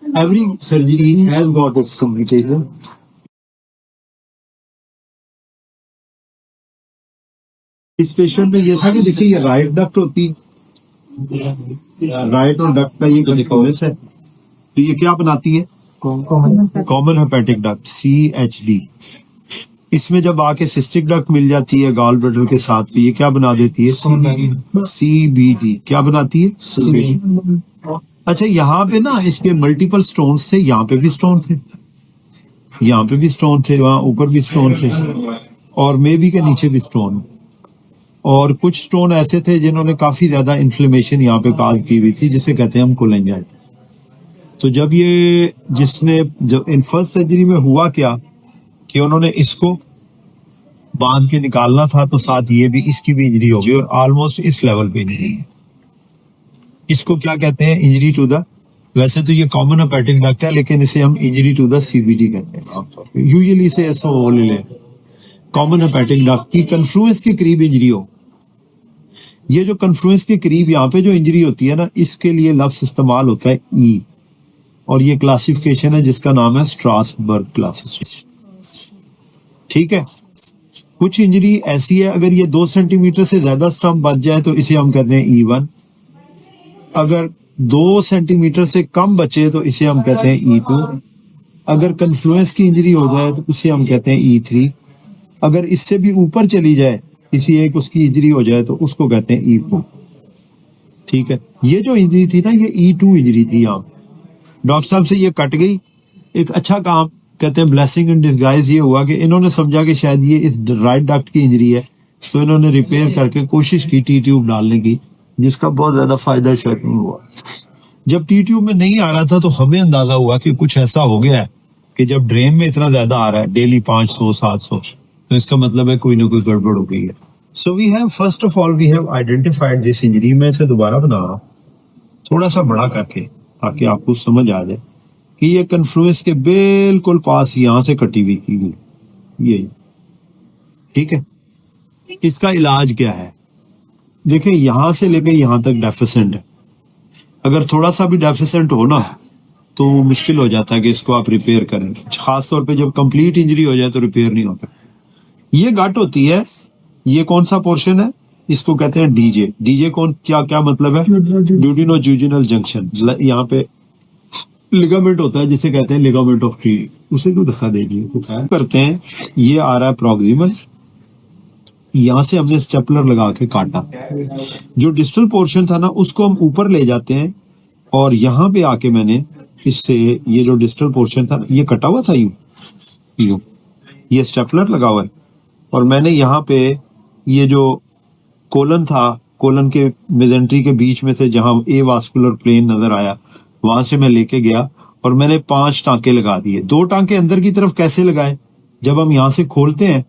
Every surgery has got its complication. इस patient में ये था कि देखिए ये राइट डक्ट होती है, राइट और डक्ट का ये कॉन्फ्लुएंस है, तो ये क्या बनाती है? Common hepatic duct, CHD। इसमें जब आके सिस्टिक डक्ट मिल जाती है गॉल ब्लैडर के साथ, तो ये क्या बना देती है? CBD। क्या बनाती है? CBD। अच्छा, यहाँ पे ना इसके मल्टीपल स्टोन्स थे, यहाँ पे भी स्टोन थे, यहाँ पे भी स्टोन थे, वहां ऊपर भी स्टोन थे, और मे बी के नीचे भी स्टोन, और कुछ स्टोन ऐसे थे जिन्होंने काफी ज्यादा इन्फ्लेमेशन यहाँ पे काज की हुई थी, जिसे कहते हैं हम कोलेंजाइट। तो जब ये जिसने जब इन फर्स्ट सर्जरी में हुआ क्या कि उन्होंने इसको बांध के निकालना था, तो साथ ये भी इसकी भी इंजरी होगी, और ऑलमोस्ट इस लेवल पे इंजरी है। इसको क्या कहते हैं? इंजरी टू द, वैसे तो ये कॉमन हेपेटिक डक्ट है, लेकिन इसे हम इंजरी टू द CBD कहते हैं। यूजुअली इसे ऐसा बोल ले, कॉमन हेपेटिक डक्ट की कन्फ्लुएंस के करीब इंजरी हो। ये जो कन्फ्लुएंस के करीब यहाँ पे जो इंजरी होती है ना, इसके लिए लफ्ज इस्तेमाल होता है E, और ये क्लासिफिकेशन है जिसका नाम है स्ट्रासबर्ग क्लासिफिकेशन। ठीक है, कुछ इंजरी ऐसी है अगर ये 2 सेंटीमीटर से ज्यादा स्टम्प बच जाए तो इसे हम कहते हैं E1। अगर 2 सेंटीमीटर से कम बचे तो इसे हम कहते हैं E2। अगर कन्फ्लुएंस की इंजरी हो जाए तो इसे हम कहते हैं E3। अगर इससे भी ऊपर चली जाए, किसी एक उसकी इंजरी हो जाए, तो उसको कहते हैं E4। ठीक है, ये जो इंजरी थी ना, ये E2 इंजरी थी। यहाँ डॉक्टर साहब से ये कट गई। एक अच्छा काम कहते हैं ब्लेसिंग इन डिस्गाइज ये हुआ कि इन्होंने समझा कि शायद ये इस राइट डक्ट की इंजरी है, तो इन्होंने रिपेयर करके कोशिश की T ट्यूब डालने की, जिसका बहुत ज्यादा फायदा शायद नहीं हुआ। जब T ट्यूब में नहीं आ रहा था तो हमें अंदाजा हुआ कि कुछ ऐसा हो गया है कि जब ड्रेन में इतना ज्यादा आ रहा है, डेली 500-700, तो इसका मतलब है कोई ना कोई गड़बड़ हो गई है। So we have first of all we have identified this injury. मैं इसे दोबारा बना रहा हूँ थोड़ा सा बड़ा करके, ताकि आपको समझ आ जाए कि ये कन्फ्लुएंस के बिल्कुल पास यहाँ से कटी हुई थी ये। ठीक है, इसका इलाज क्या है? देखें, यहां से लेकर यहां तक डेफिसेंट है। अगर थोड़ा सा भी डेफिसेंट हो ना, तो मुश्किल हो जाता है कि इसको आप रिपेयर करें, खासतौर पे जब कंप्लीट इंजरी हो जाए तो रिपेयर नहीं होता। ये गट होती है, ये कौन सा पोर्शन है? इसको कहते हैं डीजे। डीजे कौन, क्या क्या मतलब है? ड्यूडिनो जूजिनल जंक्शन। यहाँ पे लिगामेंट होता है जिसे कहते हैं लिगामेंट ऑफ ट्री, उसे क्यों दिखा देगी करते हैं। ये आ रहा है प्रॉक्सिमल, यहाँ से हमने स्टेपलर लगा के काटा। जो डिस्टल पोर्शन था ना, उसको हम ऊपर ले जाते हैं, और यहाँ पे आके मैंने इससे ये जो डिस्टल पोर्शन था ये कटा हुआ था, यूं ये स्टेपलर लगा हुआ है, और मैंने यहाँ पे ये जो कोलन था, कोलन के मेजेंट्री के बीच में से जहाँ ए वास्कुलर प्लेन नजर आया, वहां से मैं लेके गया और मैंने 5 टांके लगा दिए। 2 टांके अंदर की तरफ कैसे लगाए? जब हम यहाँ से खोलते हैं,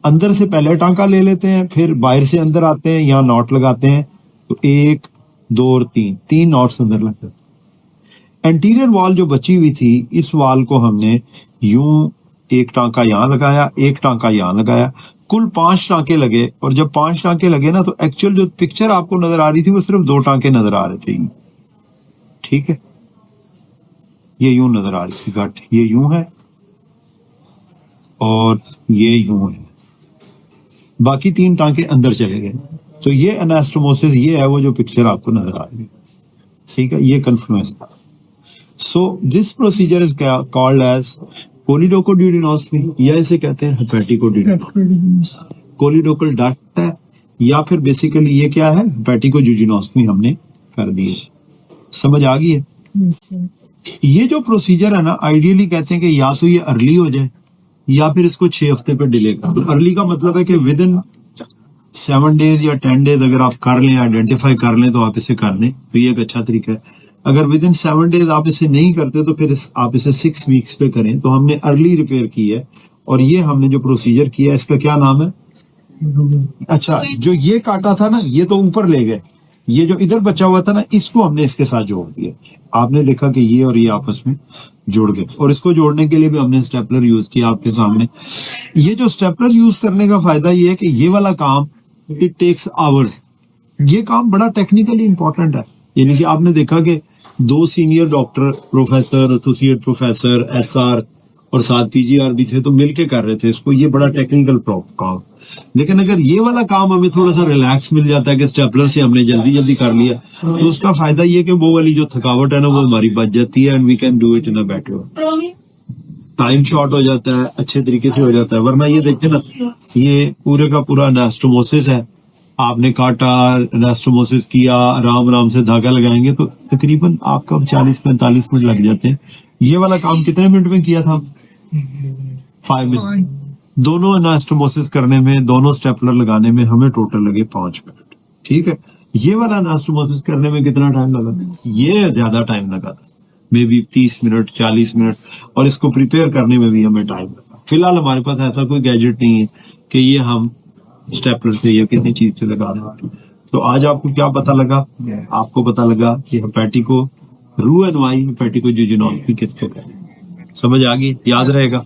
अंदर से पहले टांका ले लेते हैं, फिर बाहर से अंदर आते हैं, यहाँ नॉट लगाते हैं, तो 1 2 और 3 नॉट्स अंदर लगते हैं। एंटीरियर वॉल जो बची हुई थी, इस वॉल को हमने यूं 1 टांका यहाँ लगाया, 1 टांका यहाँ लगाया, कुल 5 टांके लगे। और जब 5 टांके लगे ना, तो एक्चुअल जो पिक्चर आपको नजर आ रही थी वो सिर्फ 2 टांके नजर आ रहे थे। ठीक है, ये यूं नजर आ रही थी गट, ये यूं है और ये यूं है, बाकी 3 टांके अंदर चले गए। तो ये एनास्टोमोसिस, ये है वो जो पिक्चर आपको नजर आ रही है। ठीक है, ये कन्फ्लुएंस था। So this procedure is called as choledochoduodenostomy, या इसे कहते हैं हेपेटिकोड्यूडिनोस्टमी। कोलिडोकल डक्ट है, या फिर बेसिकली ये क्या है? हेपेटिकोड्यूडिनोस्टमी हमने कर दी है। समझ आ गई है? ये जो प्रोसीजर है ना, आइडियली कहते हैं कि या तो ये अर्ली हो जाए या फिर इसको 6 हफ्ते पर डिले कर। अर्ली का मतलब है कि विद इन 7 डेज या 10 डेज अगर आप कर लें, आइडेंटिफाई कर लें, तो आप इसे कर लें, तो ये एक अच्छा तरीका है। अगर विद इन 7 डेज आप इसे नहीं करते तो फिर आप इसे 6 वीक्स पे करें। तो हमने अर्ली रिपेयर की है, और ये हमने जो प्रोसीजर किया है, इसका क्या नाम है? अच्छा, जो ये काटा था ना, ये तो ऊपर ले गए, ये जो इधर बचा हुआ था ना, इसको हमने इसके साथ जोड़ दिया। आपने देखा कि ये और ये आपस में जुड़ गए, और इसको जोड़ने के लिए भी हमने स्टेपलर यूज किया आपके सामने। ये जो स्टेपलर यूज करने का फायदा ये है कि ये वाला काम इट टेक्स आवर्स। ये काम बड़ा टेक्निकली इंपॉर्टेंट है, यानी कि आपने देखा कि 2 senior doctor, professor, associate professor, SR और साथ पीजीआर भी थे, तो मिलके कर रहे थे इसको। ये बड़ा टेक्निकल काम। लेकिन अगर ये वाला काम हमें थोड़ा सा रिलैक्स मिल जाता है कि स्टेपलर से हमने जल्दी जल्दी कर लिया, तो उसका फायदा ये कि वो वाली जो थकावट है ना वो हमारी बच जाती है, and we can do it in a better. Time short हो जाता है, अच्छे तरीके से हो जाता है। वरना ये देखते ना, ये पूरे का पूरा एनास्टोमोसिस है, आपने काटा, एनास्टोमोसिस किया, आराम आराम से धागा लगाएंगे तो तकरीबन आपका 40-45 मिनट लग जाते हैं। ये वाला काम कितने मिनट में किया था? 5 मिनट। दोनों एनास्टोमोसिस करने में, दोनों स्टेपलर लगाने में हमें टोटल लगे 5 मिनट। ठीक है, ये वाला एनास्टोमोसिस करने में कितना टाइम लगा? ये ज्यादा टाइम लगा था, मे बी 30 मिनट, 40 मिनट, और इसको प्रिपेयर करने में भी हमें टाइम लगा। फिलहाल हमारे पास ऐसा कोई गैजेट नहीं है कि ये हम स्टेपलर से या किसी चीज से लगा दें। तो आज आपको क्या पता लगा? आपको पता लगा कि हेपेटिको रू एंड वाई हेपेटिको जिजोनोपैथी किसको कहते हैं। समझ आ गई? याद रहेगा?